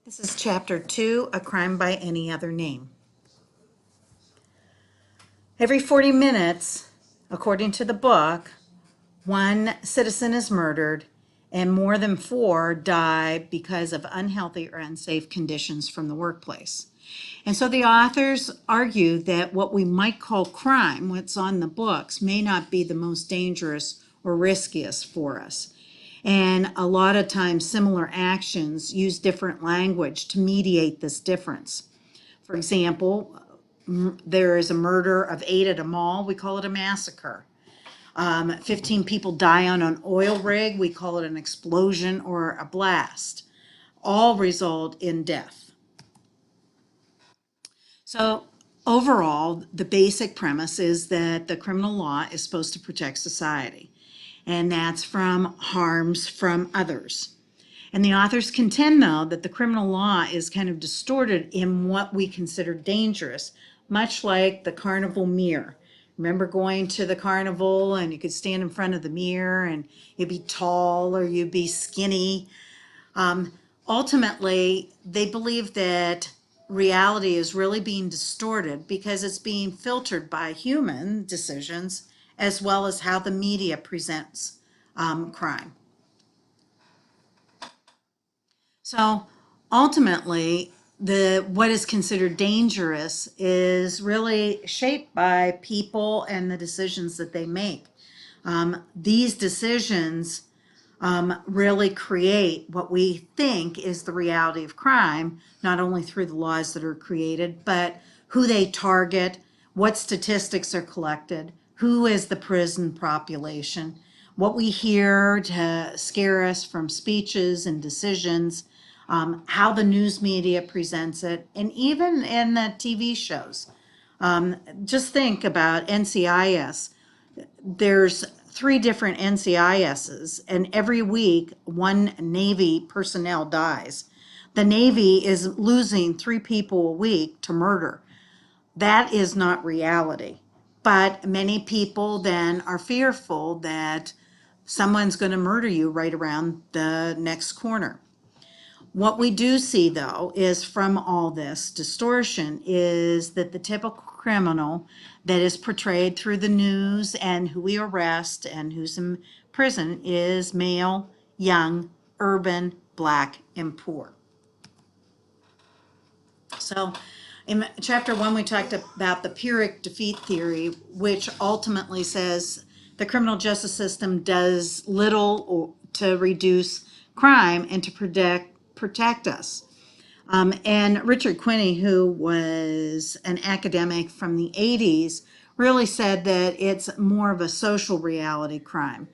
This is Chapter 2, A Crime by Any Other Name. Every 40 minutes, according to the book, one citizen is murdered and more than 4 die because of unhealthy or unsafe conditions from the workplace. And so the authors argue that what we might call crime, what's on the books, may not be the most dangerous or riskiest for us. And a lot of times similar actions use different language to mediate this difference. For example, there is a murder of 8 at a mall, we call it a massacre. 15 people die on an oil rig, we call it an explosion or a blast. All result in death. So overall, the basic premise is that the criminal law is supposed to protect society, and that's from harms from others. And the authors contend, though, that the criminal law is kind of distorted in what we consider dangerous, much like the carnival mirror. Remember going to the carnival and you could stand in front of the mirror and you'd be tall or you'd be skinny. Ultimately, they believe that reality is really being distorted because it's being filtered by human decisions as well as how the media presents crime. So ultimately, what is considered dangerous is really shaped by people and the decisions that they make. These decisions really create what we think is the reality of crime, not only through the laws that are created, but who they target, what statistics are collected, who is the prison population, what we hear to scare us from speeches and decisions, how the news media presents it, and even in the TV shows. Just think about NCIS. There's 3 different NCISs, and every week one Navy personnel dies. The Navy is losing 3 people a week to murder. That is not reality. But many people then are fearful that someone's going to murder you right around the next corner. What we do see, though, is from all this distortion is that the typical criminal that is portrayed through the news and who we arrest and who's in prison is male, young, urban, black, and poor. So in chapter 1, we talked about the Pyrrhic defeat theory, which ultimately says the criminal justice system does little to reduce crime and to protect us. And Richard Quinney, who was an academic from the 80s, really said that it's more of a social reality crime.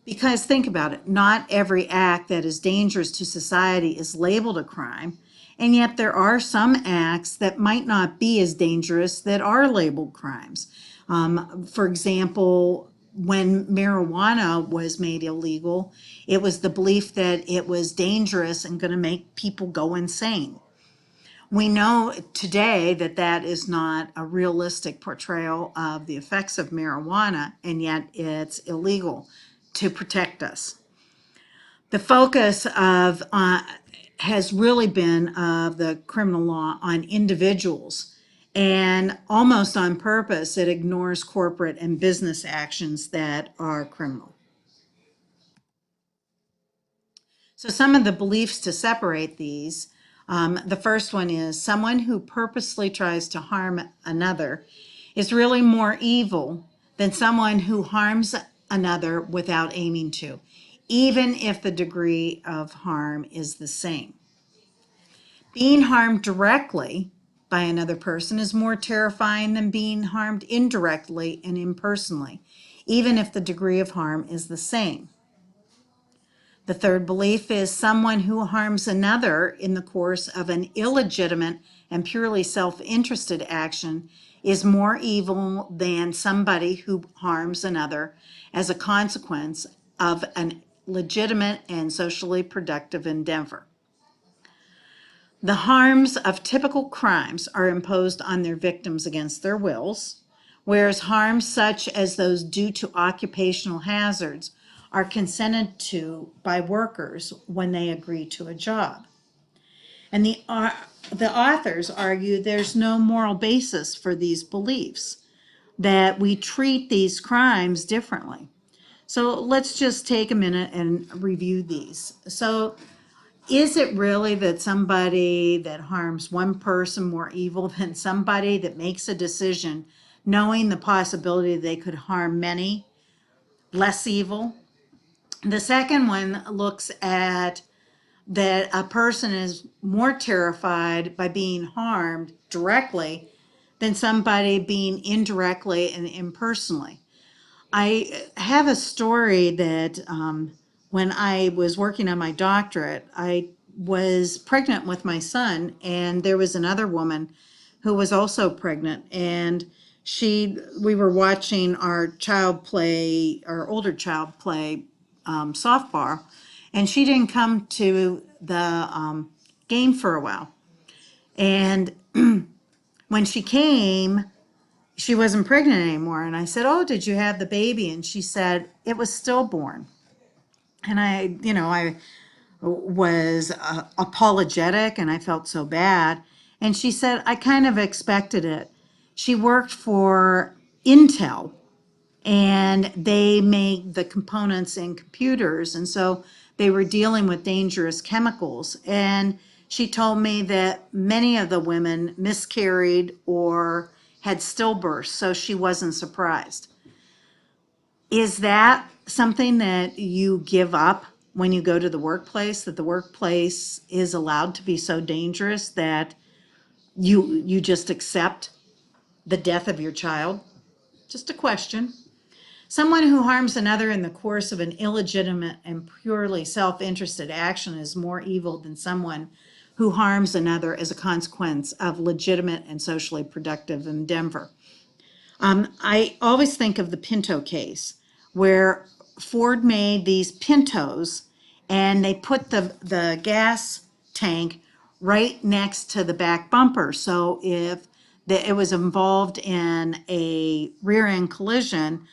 Because think about it, not every act that is dangerous to society is labeled a crime, and yet there are some acts that might not be as dangerous that are labeled crimes. For example, when marijuana was made illegal, it was the belief that it was dangerous and going to make people go insane. We know today that that is not a realistic portrayal of the effects of marijuana, and yet it's illegal to protect us. The focus of has really been of the criminal law on individuals, and almost on purpose, it ignores corporate and business actions that are criminal. So some of the beliefs to separate these, the first one is someone who purposely tries to harm another is really more evil than someone who harms another without aiming to, even if the degree of harm is the same. Being harmed directly by another person is more terrifying than being harmed indirectly and impersonally, even if the degree of harm is the same. The third belief is someone who harms another in the course of an illegitimate and purely self-interested action is more evil than somebody who harms another as a consequence of an legitimate and socially productive endeavor. The harms of typical crimes are imposed on their victims against their wills, whereas harms such as those due to occupational hazards are consented to by workers when they agree to a job. And the authors argue there's no moral basis for these beliefs, that we treat these crimes differently. So let's just take a minute and review these. So, is it really that somebody that harms one person more evil than somebody that makes a decision knowing the possibility they could harm many less evil? The second one looks at that a person is more terrified by being harmed directly than somebody being indirectly and impersonally. I have a story that when I was working on my doctorate, I was pregnant with my son, and there was another woman who was also pregnant, and we were watching our child play, our older child play softball, and she didn't come to the game for a while. And when she came, she wasn't pregnant anymore. And I said, "Oh, did you have the baby?" And she said, "It was stillborn." And I was apologetic and I felt so bad. And she said, "I kind of expected it." She worked for Intel, and they make the components in computers. And so they were dealing with dangerous chemicals. And she told me that many of the women miscarried or had stillbirths, so she wasn't surprised. Is that something that you give up when you go to the workplace, that the workplace is allowed to be so dangerous that you just accept the death of your child? Just a question. Someone who harms another in the course of an illegitimate and purely self-interested action is more evil than someone who harms another as a consequence of legitimate and socially productive endeavor. I always think of the Pinto case, where Ford made these Pintos and they put the gas tank right next to the back bumper. So if it was involved in a rear end collision,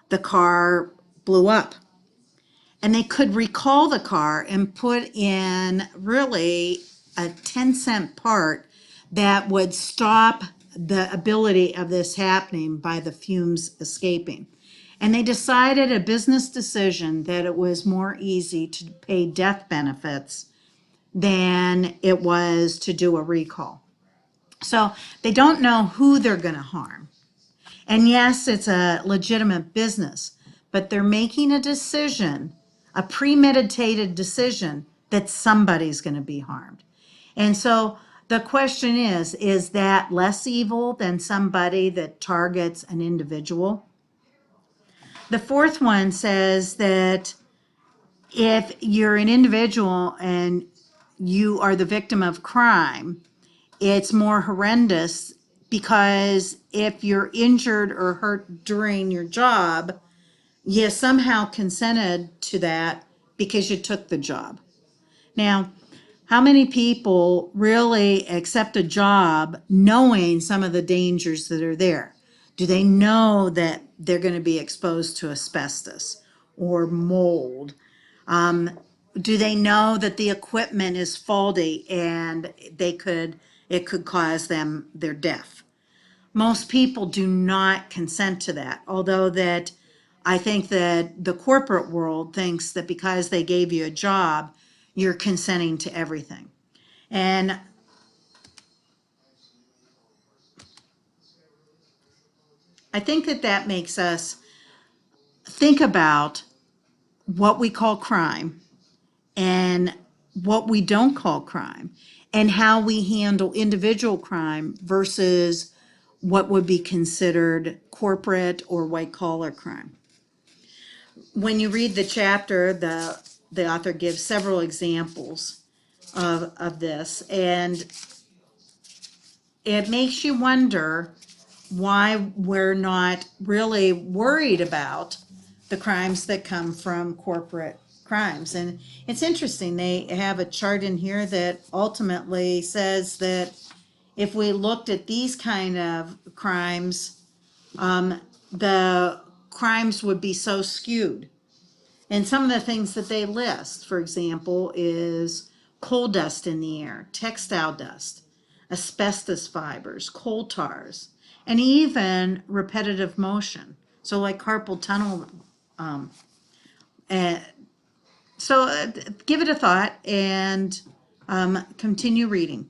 the car blew up. And they could recall the car and put in really a 10-cent part that would stop the ability of this happening by the fumes escaping. And they decided, a business decision, that it was more easy to pay death benefits than it was to do a recall. So they don't know who they're going to harm. And yes, it's a legitimate business, but they're making a decision, a premeditated decision, that somebody's going to be harmed. And so the question is that less evil than somebody that targets an individual? The fourth one says that if you're an individual and you are the victim of crime, it's more horrendous, because if you're injured or hurt during your job, you somehow consented to that because you took the job. Now, how many people really accept a job knowing some of the dangers that are there? Do they know that they're going to be exposed to asbestos or mold? Do they know that the equipment is faulty and it could cause them their death? Most people do not consent to that, although that I think that the corporate world thinks that because they gave you a job, you're consenting to everything. And I think that that makes us think about what we call crime and what we don't call crime, and how we handle individual crime versus what would be considered corporate or white collar crime. When you read the chapter, the author gives several examples of this, and it makes you wonder why we're not really worried about the crimes that come from corporate crimes. And it's interesting, they have a chart in here that ultimately says that if we looked at these kind of crimes, the crimes would be so skewed. And some of the things that they list, for example, is coal dust in the air, textile dust, asbestos fibers, coal tars, and even repetitive motion. So, like carpal tunnel. Uh, so, give it a thought and continue reading.